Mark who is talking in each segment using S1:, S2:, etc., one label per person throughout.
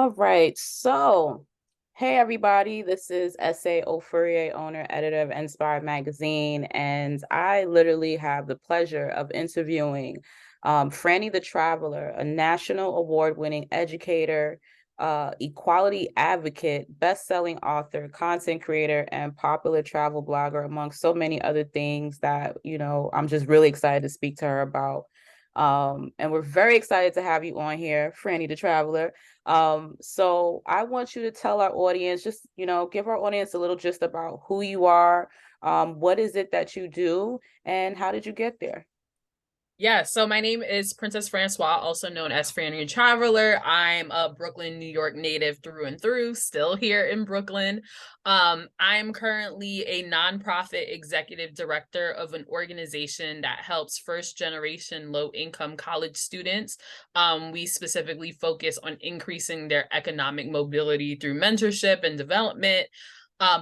S1: All right. So, hey everybody, this is S.A. Ofurier, owner, editor of Inspired Magazine, and I literally have the pleasure of interviewing Franny the Traveler, a national award-winning educator, equality advocate, best-selling author, content creator, and popular travel blogger, among so many other things that, I'm just really excited to speak to her about. And we're very excited to have you on here, Franny the Traveler. So I want you to tell our audience, just, give our audience a little gist about who you are, what is it that you do, and how did you get there?
S2: Yeah, so my name is Princess Francois, also known as Franny the Traveler. I'm a Brooklyn, New York native through and through, still here in Brooklyn. I'm currently a nonprofit executive director of an organization that helps first generation low income college students. We specifically focus on increasing their economic mobility through mentorship and development.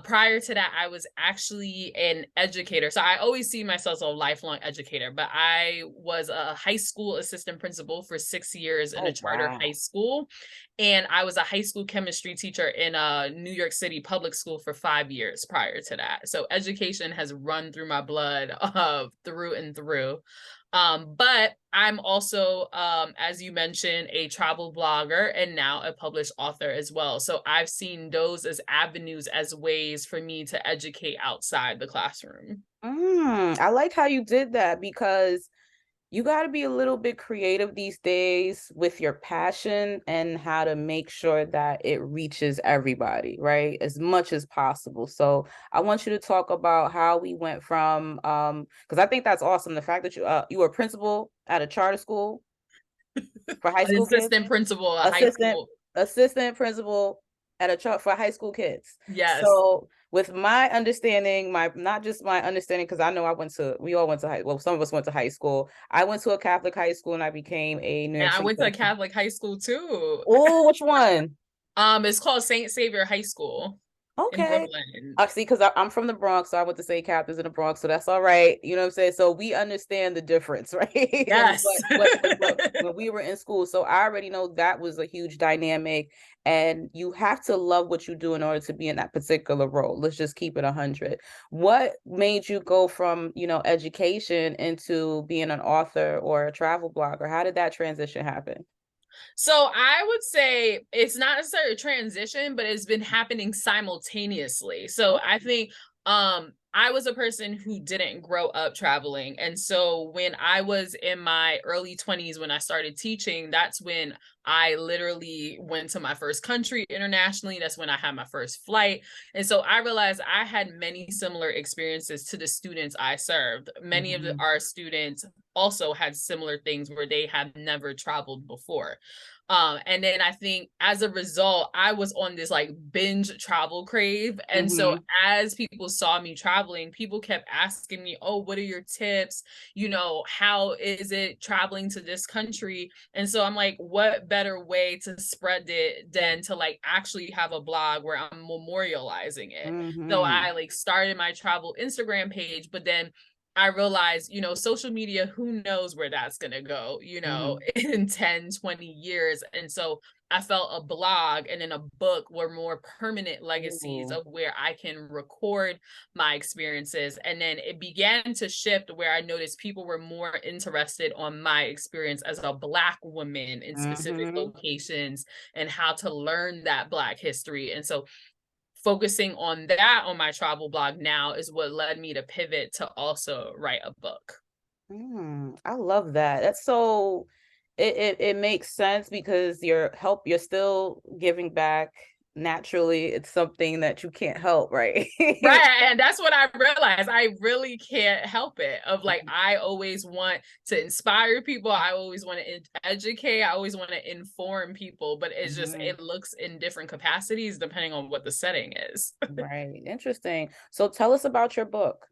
S2: Prior to that, I was actually an educator. So I always see myself as a lifelong educator, but I was a high school assistant principal for 6 years in a
S1: Oh,
S2: charter high
S1: wow.
S2: school. And I was a high school chemistry teacher in a New York City public school for 5 years prior to that. So education has run through my blood through and through. But I'm also, as you mentioned, a travel blogger and now a published author as well. So I've seen those as avenues, as ways for me to educate outside the classroom.
S1: I like how you did that because you got to be a little bit creative these days with your passion and how to make sure that it reaches everybody, right? As much as possible. So I want you to talk about how we went from because I think that's awesome. The fact that you were a principal at a charter school for high school kids,
S2: Assistant principal at high
S1: assistant
S2: school.
S1: assistant principal at a chart for high school kids.
S2: Yes.
S1: So with my understanding, my not just my understanding, because I know we all went to some of us went to high school. I went to a Catholic high school and I became a New
S2: And
S1: York
S2: I
S1: City
S2: went to a
S1: principal.
S2: Catholic high school too.
S1: Oh, which one?
S2: It's called Saint Savior High School in
S1: Okay.
S2: Brooklyn.
S1: I see, because I'm from the Bronx, so I went to St. Catherine's in the Bronx, so that's all right. You know what I'm saying? So we understand the difference, right? And
S2: Yes.
S1: what when we were in school. So I already know that was a huge dynamic, and you have to love what you do in order to be in that particular role. Let's just keep it 100. What made you go from, education into being an author or a travel blogger? How did that transition happen?
S2: So I would say it's not necessarily a transition, but it's been happening simultaneously. So I
S1: Okay.
S2: think I was a person who didn't grow up traveling. And so when I was in my early 20s when I started teaching, that's when I literally went to my first country internationally. That's when I had my first flight. And so I realized I had many similar experiences to the students I served. Many of
S1: Mhm.
S2: our students also had similar things where they had never traveled before. And then I think as a result, I was on this like binge travel crave. And so
S1: Mhm.
S2: as people saw me traveling, people kept asking me, oh, what are your tips? How is it traveling to this country? And so I'm like, what better way to spread it than to like actually have a blog where I'm memorializing it? So
S1: Mhm.
S2: I like started my travel Instagram page, but then I realized, social media, who knows where that's going to go,
S1: Mhm.
S2: in 10, 20 years. And so I felt a blog and then a book were more permanent legacies
S1: Ooh.
S2: of where I can record my experiences. And then it began to shift where I noticed people were more interested on my experience as a Black woman in specific
S1: Mhm.
S2: locations and how to learn that Black history. And so focusing on that on my travel blog now is what led me to pivot to also write a book.
S1: I love that. That's so it makes sense because you're still giving back naturally. It's something that you can't help, right?
S2: Right. And that's what I realized. I really can't help it. Of like, I always want to inspire people. I always want to educate. I always want to inform people, but it's just,
S1: Mhm.
S2: it looks in different capacities depending on what the setting is.
S1: Right. Interesting. So tell us about your book.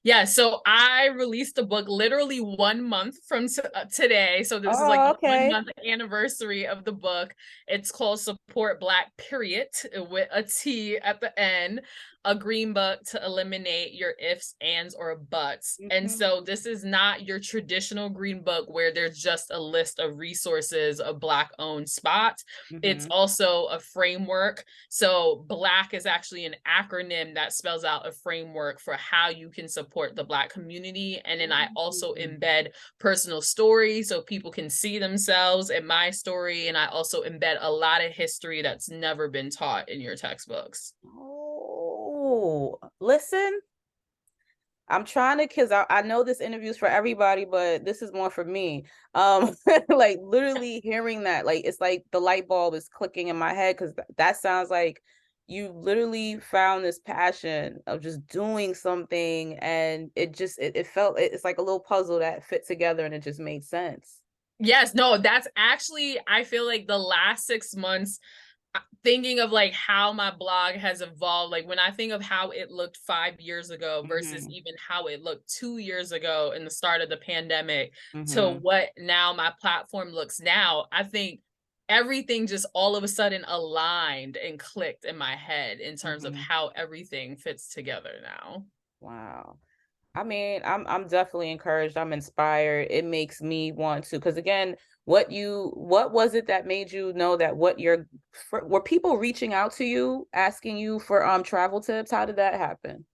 S2: Yeah, so I released the book literally 1 month from today. So this is like
S1: Oh,
S2: the one
S1: okay.
S2: month anniversary of the book. It's called Support Black Period with a T at the end, a green book to eliminate your ifs, ands, or buts. And
S1: Hmm.
S2: so this is not your traditional green book where there's just a list of resources of Black owned spots. It's
S1: Hmm.
S2: also a framework. So Black is actually an acronym that spells out a framework for how you can support the Black community. And then I also embed personal stories so people can see themselves in my story. And I also embed a lot of history that's never been taught in your textbooks.
S1: Oh, listen, I'm trying to, because I know this interview is for everybody, but this is more for me. Like literally hearing that, like it's like the light bulb is clicking in my head because that sounds like you literally found this passion of just doing something, and it felt it's like a little puzzle that fit together and it just made sense.
S2: Yes, no, that's actually, I feel like the last 6 months thinking of like how my blog has evolved, like when I think of how it looked 5 years ago versus
S1: Hmm.
S2: even how it looked 2 years ago in the start of the pandemic to
S1: Hmm.
S2: what now my platform looks now, I think everything just all of a sudden aligned and clicked in my head in terms of
S1: Hmm.
S2: how everything fits together now.
S1: Wow. I mean, I'm definitely encouraged. I'm inspired. It makes me want to, because again, what was it that made you know that were people reaching out to you asking you for travel tips? How did that happen?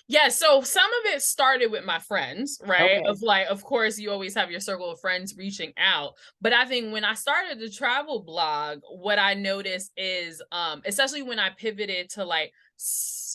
S2: Yeah, so some of it started with my friends, right?
S1: Okay.
S2: Of like, of course, you always have your circle of friends reaching out. But I think when I started the travel blog, what I noticed is, especially when I pivoted to like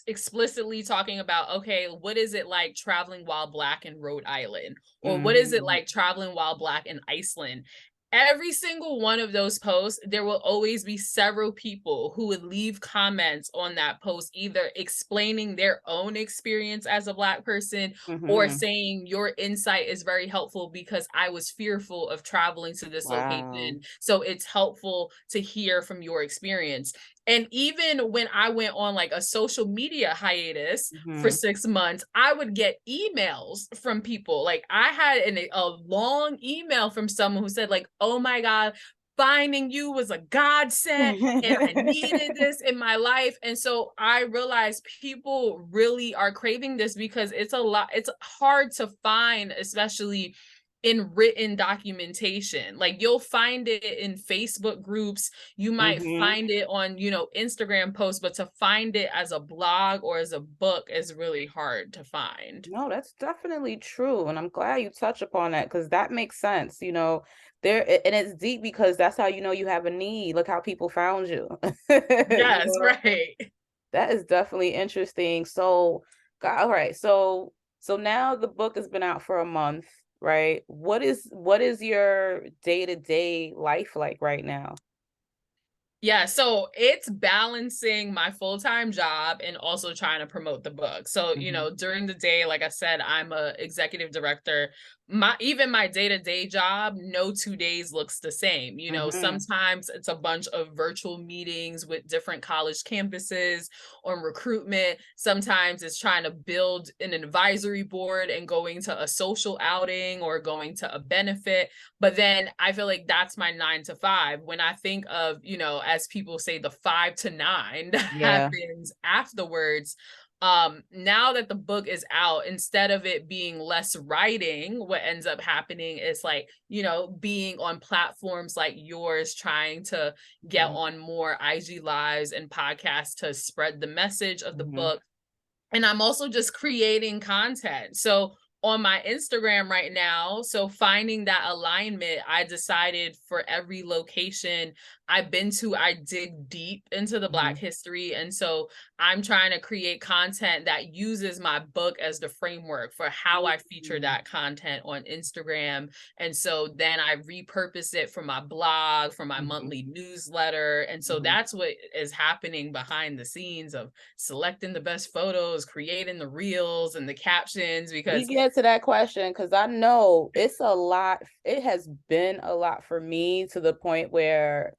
S2: explicitly talking about, okay, what is it like traveling while Black in Rhode Island? Or what is it
S1: Hmm.
S2: like traveling while Black in Iceland? Every single one of those posts, there will always be several people who would leave comments on that post, either explaining their own experience as a Black person or
S1: Hmm.
S2: saying your insight is very helpful because I was fearful of traveling to this
S1: Wow.
S2: location. So it's helpful to hear from your experience. And even when I went on like a social media hiatus for
S1: Hmm.
S2: 6 months, I would get emails from people. Like I had a long email from someone who said, like, oh my God, finding you was a godsend and I needed this in my life. And so I realized people really are craving this because it's a lot, it's hard to find, especially in written documentation. Like you'll find it in Facebook groups, you might
S1: Hmm.
S2: find it on, Instagram posts, but to find it as a blog or as a book is really hard to find.
S1: No, that's definitely true. And I'm glad you touch upon that because that makes sense. And it's deep because that's how you know you have a need. Look how people found you. You
S2: Yes,
S1: know,
S2: right.
S1: that is definitely interesting. So, all right. So now the book has been out for a month, right? What is your day-to-day life like right now?
S2: Yeah, so it's balancing my full-time job and also trying to promote the book. So,
S1: Hmm.
S2: during the day, like I said, I'm a executive director. My day-to-day job, no 2 days looks the same.
S1: Hmm.
S2: Sometimes it's a bunch of virtual meetings with different college campuses on recruitment. Sometimes it's trying to build an advisory board and going to a social outing or going to a benefit. But then I feel like that's my 9 to 5. When I think of, as people say, the 5 to 9 that
S1: Yeah.
S2: happens afterwards, now that the book is out, instead of it being less writing, what ends up happening is like, being on platforms like yours, trying to get on more IG lives and podcasts to spread the message of the
S1: Hmm.
S2: book. And I'm also just creating content. So on my Instagram right now, so finding that alignment, I decided for every location I've been to, I dig deep into the Black
S1: Hmm.
S2: history. And so I'm trying to create content that uses my book as the framework for how I feature
S1: Hmm.
S2: that content on Instagram. And so then I repurpose it for my blog, for my
S1: Hmm.
S2: monthly newsletter. And so
S1: Hmm.
S2: that's what is happening behind the scenes of selecting the best photos, creating the reels and the captions
S1: We
S2: because
S1: get to that question because I know it's a lot. It has been a lot for me to the point where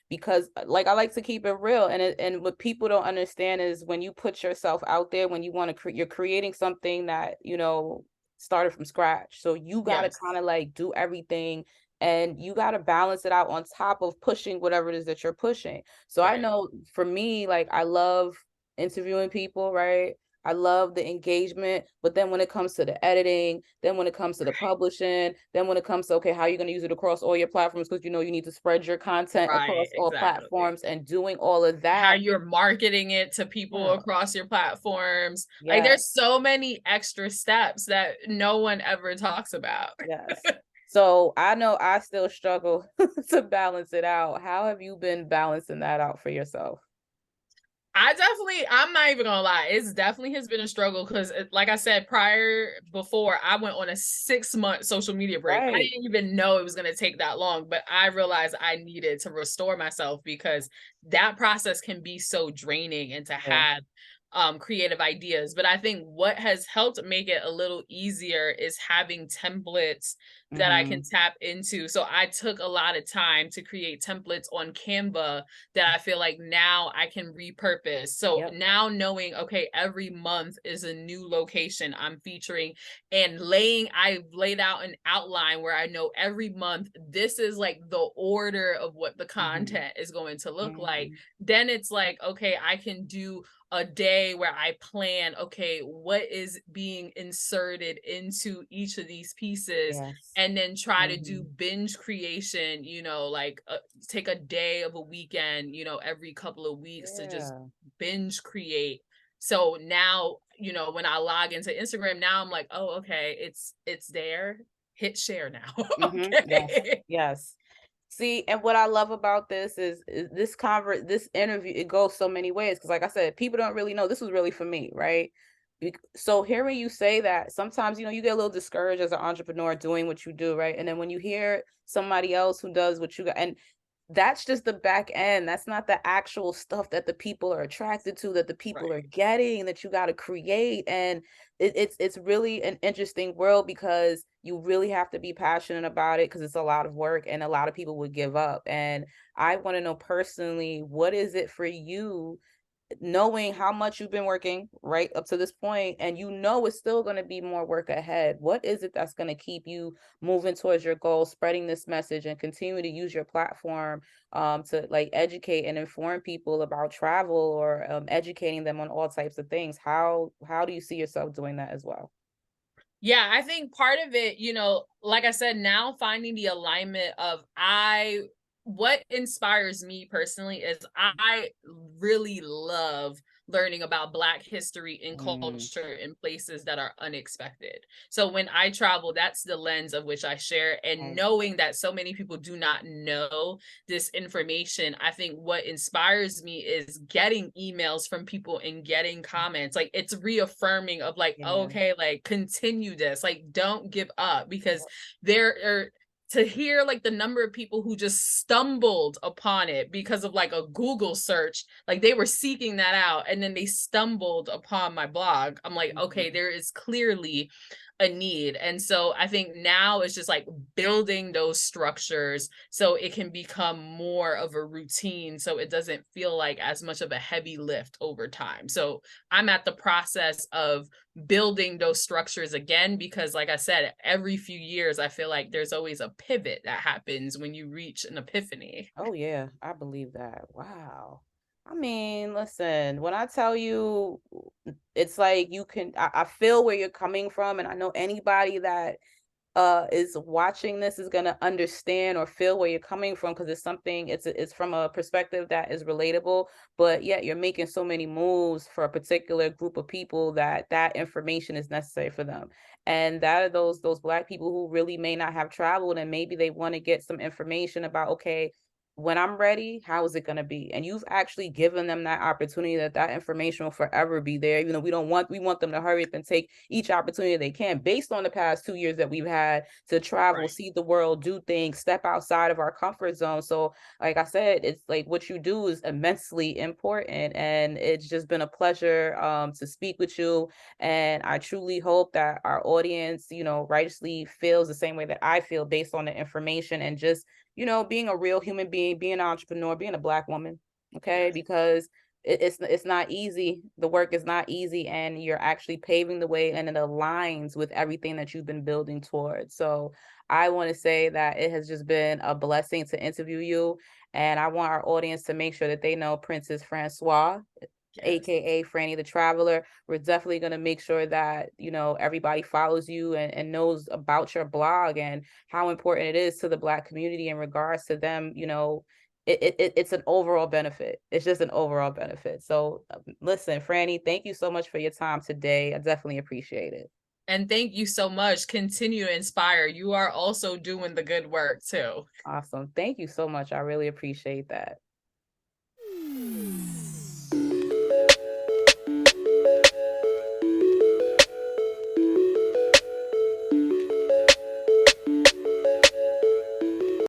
S1: because like I like to keep it real, and what people don't understand is when you put yourself out there, when you want to you're creating something that, you know, started from scratch. So you got to
S2: Yes.
S1: kind of like do everything, and you got to balance it out on top of pushing whatever it is that you're pushing. So I
S2: Right.
S1: know for me, like I love interviewing people, right? I love the engagement, but then when it comes to the editing, then when it comes to the publishing, then when it comes to, okay, how are you going to use it across all your platforms? Because you know you need to spread your content
S2: Right.
S1: across all
S2: Exactly.
S1: platforms, and doing all of
S2: How
S1: that.
S2: you're marketing it to people
S1: Yeah.
S2: across your platforms. Like
S1: Yeah.
S2: there's so many extra steps that no one ever talks about.
S1: Yes. So I know I still struggle to balance it out. How have you been balancing that out for yourself?
S2: I'm not even gonna lie, it's definitely has been a struggle because, like I said, before, I went on a 6-month social media break. I
S1: Right.
S2: didn't even know it was gonna take that long, but I realized I needed to restore myself because that process can be so draining and to
S1: Yeah.
S2: have creative ideas. But I think what has helped make it a little easier is having templates that I can
S1: Mm-hmm.
S2: tap into. So I took a lot of time to create templates on Canva that I feel like now I can repurpose. So
S1: Yep.
S2: now knowing, okay, every month is a new location I'm featuring, and I've laid out an outline where I know every month this is like the order of what the
S1: Mm-hmm.
S2: content is going to look like.
S1: Mm-hmm.
S2: Then it's like, okay, I can do a day where I plan, okay, what is being inserted into each of these pieces,
S1: Yes.
S2: and then try to do
S1: Mm-hmm.
S2: binge creation, like take a day of a weekend, every couple of weeks to just
S1: Yeah.
S2: binge create. So now, when I log into Instagram, now I'm like, oh, okay, it's there. Hit share now.
S1: Yes.
S2: Okay.
S1: Yes. See, and what I love about this is this interview, it goes so many ways. Because like I said, people don't really know this was really for me, right? So hearing you say that, sometimes, you know, you get a little discouraged as an entrepreneur doing what you do, right? And then when you hear somebody else who does what you got, and that's just the back end. That's not the actual stuff that the people are attracted to, that the people are
S2: Right.
S1: getting, that you got to create. And it's really an interesting world, because you really have to be passionate about it, because it's a lot of work and a lot of people would give up. And I want to know personally, what is it for you, knowing how much you've been working right up to this point, and you know it's still going to be more work ahead? What is it that's going to keep you moving towards your goal, spreading this message, and continue to use your platform to like educate and inform people about travel, or educating them on all types of things? How do you see yourself doing that as well?
S2: Yeah, I think part of it, like I said, now finding the alignment of what inspires me personally is I really love learning about Black history and
S1: Mm,
S2: culture in places that are unexpected. So when I travel, that's the lens of which I share. And
S1: right.
S2: knowing that so many people do not know this information, I think what inspires me is getting emails from people and getting comments. Like it's reaffirming of like, oh,
S1: Yeah.
S2: okay, like continue this, like don't give up, because
S1: Yep.
S2: there are to hear like the number of people who just stumbled upon it because of like a Google search, like they were seeking that out and then they stumbled upon my blog. I'm like, okay,
S1: Mhm.
S2: there is clearly a need. And so I think now it's just like building those structures so it can become more of a routine, so it doesn't feel like as much of a heavy lift over time. So I'm at the process of building those structures again, because like I said, every few years I feel like there's always a pivot that happens when you reach an epiphany.
S1: Oh yeah, I believe that. Wow. I mean, listen, when I tell you, it's like you can, I feel where you're coming from, and I know anybody that is watching this is going to understand or feel where you're coming from, because it's something, it's from a perspective that is relatable. But yet you're making so many moves for a particular group of people that that information is necessary for them, and that are those Black people who really may not have traveled, and maybe they want to get some information about, okay, when I'm ready, how is it going to be? And you've actually given them that opportunity, that that information will forever be there, even though we want them to hurry up and take each opportunity they can, based on the past 2 years that we've had to travel,
S2: Right.
S1: see the world, do things, step outside of our comfort zone. So like I said, it's like what you do is immensely important, and it's just been a pleasure to speak with you. And I truly hope that our audience, you know, righteously feels the same way that I feel, based on the information and just being a real human being, being an entrepreneur, being a Black woman. Okay,
S2: Yes.
S1: because it's not easy. The work is not easy, and you're actually paving the way, and it aligns with everything that you've been building towards. So I want to say that it has just been a blessing to interview you, and I want our audience to make sure that they know Princess Francois,
S2: Yes.
S1: aka Franny the Traveler. We're definitely going to make sure that, everybody follows you and knows about your blog and how important it is to the Black community in regards to them, it's an overall benefit. It's just an overall benefit. So listen, Franny, thank you so much for your time today. I definitely appreciate it.
S2: And thank you so much. Continue to inspire. You are also doing the good work too.
S1: Awesome. Thank you so much. I really appreciate that.